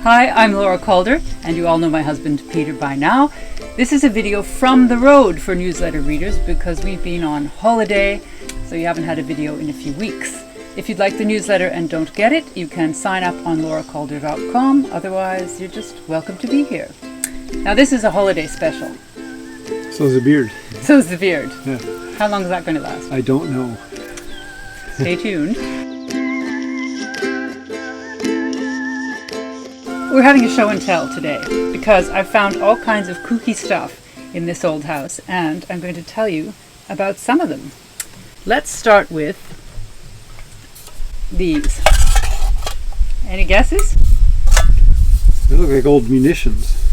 Hi, I'm Laura Calder, and you all know my husband Peter by now. This is a video from the road for newsletter readers because we've been on holiday, so you haven't had a video in a few weeks. If you'd like the newsletter and don't get it, you can sign up on lauracalder.com. Otherwise, you're just welcome to be here. Now, this is a holiday special. So's the beard. So's the beard. Yeah. How long is that going to last? I don't know. Stay tuned. We're having a show and tell today because I found all kinds of kooky stuff in this old house, and I'm going to tell you about some of them. Let's start with these. Any guesses? They look like old munitions.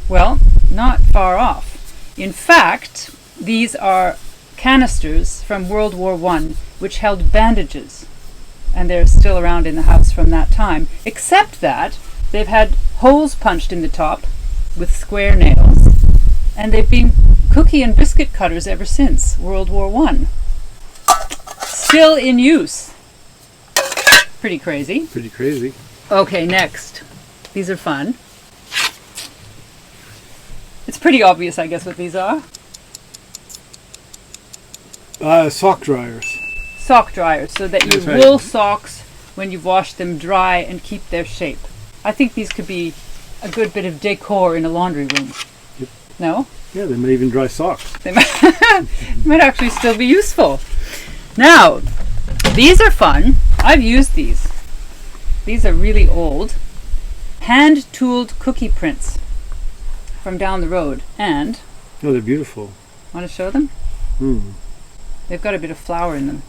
Well, not far off. In fact, these are canisters from World War I, which held bandages, and they're still around in the house from that time, except that they've had holes punched in the top with square nails, and they've been cookie and biscuit cutters ever since World War I. Still in use. Pretty crazy. Pretty crazy. Okay, next. These are fun. It's pretty obvious, I guess, what these are. Sock dryers. Sock dryers, so that your That's right. wool socks, when you've washed them, dry and keep their shape. I think these could be a good bit of decor in a laundry room. Yep. No? Yeah, they might even dry socks. They might actually still be useful. Now, these are fun. I've used these. These are really old. Hand-tooled cookie prints from down the road. And, Oh, they're beautiful. want to show them? They've got a bit of flour in them.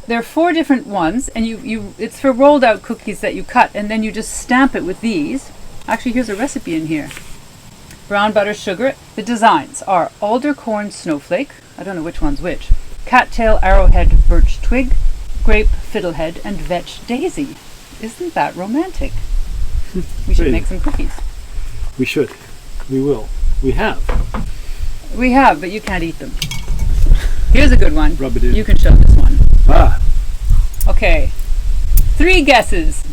There are 4 different ones, and it's for rolled out cookies that you cut, and then you just stamp it with these. Actually, here's a recipe in here. Brown butter, sugar. The designs are alder corn snowflake, I don't know which one's which, cattail arrowhead birch twig, grape fiddlehead, and vetch daisy. Isn't that romantic? We should make some cookies. We should. We will. We have. We have, but you can't eat them. Here's a good one. Rub it in. You can show this one. Ah, Okay. 3 guesses.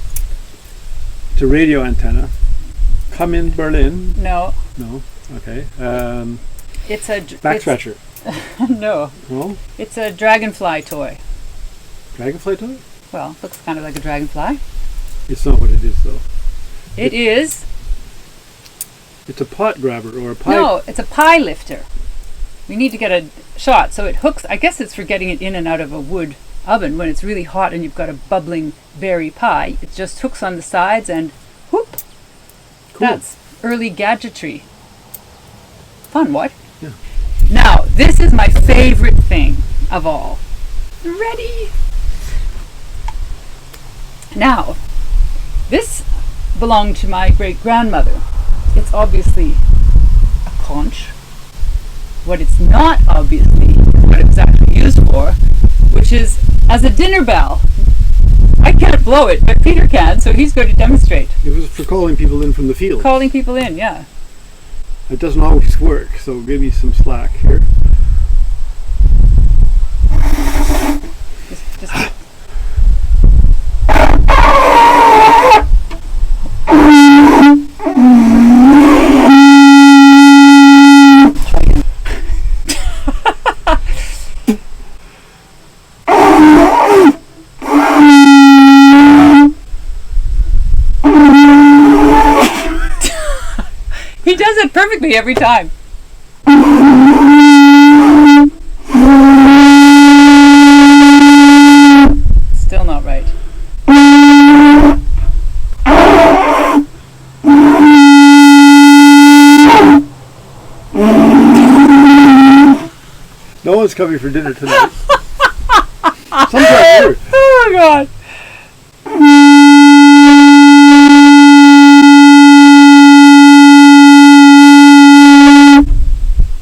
it's a radio antenna. Come in Berlin. No. No. Okay. It's a... Back scratcher. No. No. It's a dragonfly toy. Dragonfly toy? Well, looks kind of like a dragonfly. It's not what it is, though. It is... It's a pot grabber or a pie. No, it's a pie lifter. We need to get a shot. So it hooks... I guess it's for getting it in and out of a wood oven when it's really hot and you've got a bubbling berry pie. It just hooks on the sides and whoop. Cool. That's early gadgetry. Fun, what? Yeah. Now, this is my favorite thing of all. Ready? Now, this belonged to my great-grandmother. It's obviously a conch. What it's not, obviously, is what it was actually used for, which is as a dinner bell. I can't blow it, but Peter can, so he's going to demonstrate. It was for calling people in from the field. Calling people in, yeah. It doesn't always work, so give me some slack here. Just He does it perfectly every time. Still not right. No one's coming for dinner tonight. Sometimes work. Oh my God.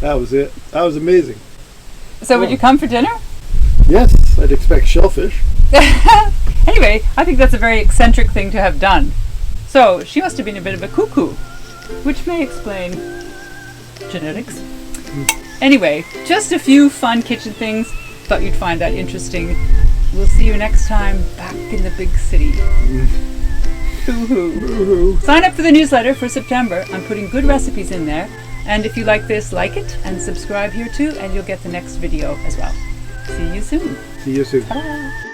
That was it. That was amazing. So would you come for dinner? Yes, I'd expect shellfish. Anyway, I think that's a very eccentric thing to have done. So she must have been a bit of a cuckoo, which may explain genetics. Anyway, just a few fun kitchen things. Thought you'd find that interesting. We'll see you next time back in the big city. Boo-hoo. Boo-hoo. Sign up for the newsletter for September. I'm putting good recipes in there. And if you like this, like it and subscribe here too, and you'll get the next video as well. See you soon. See you soon. Ta-da.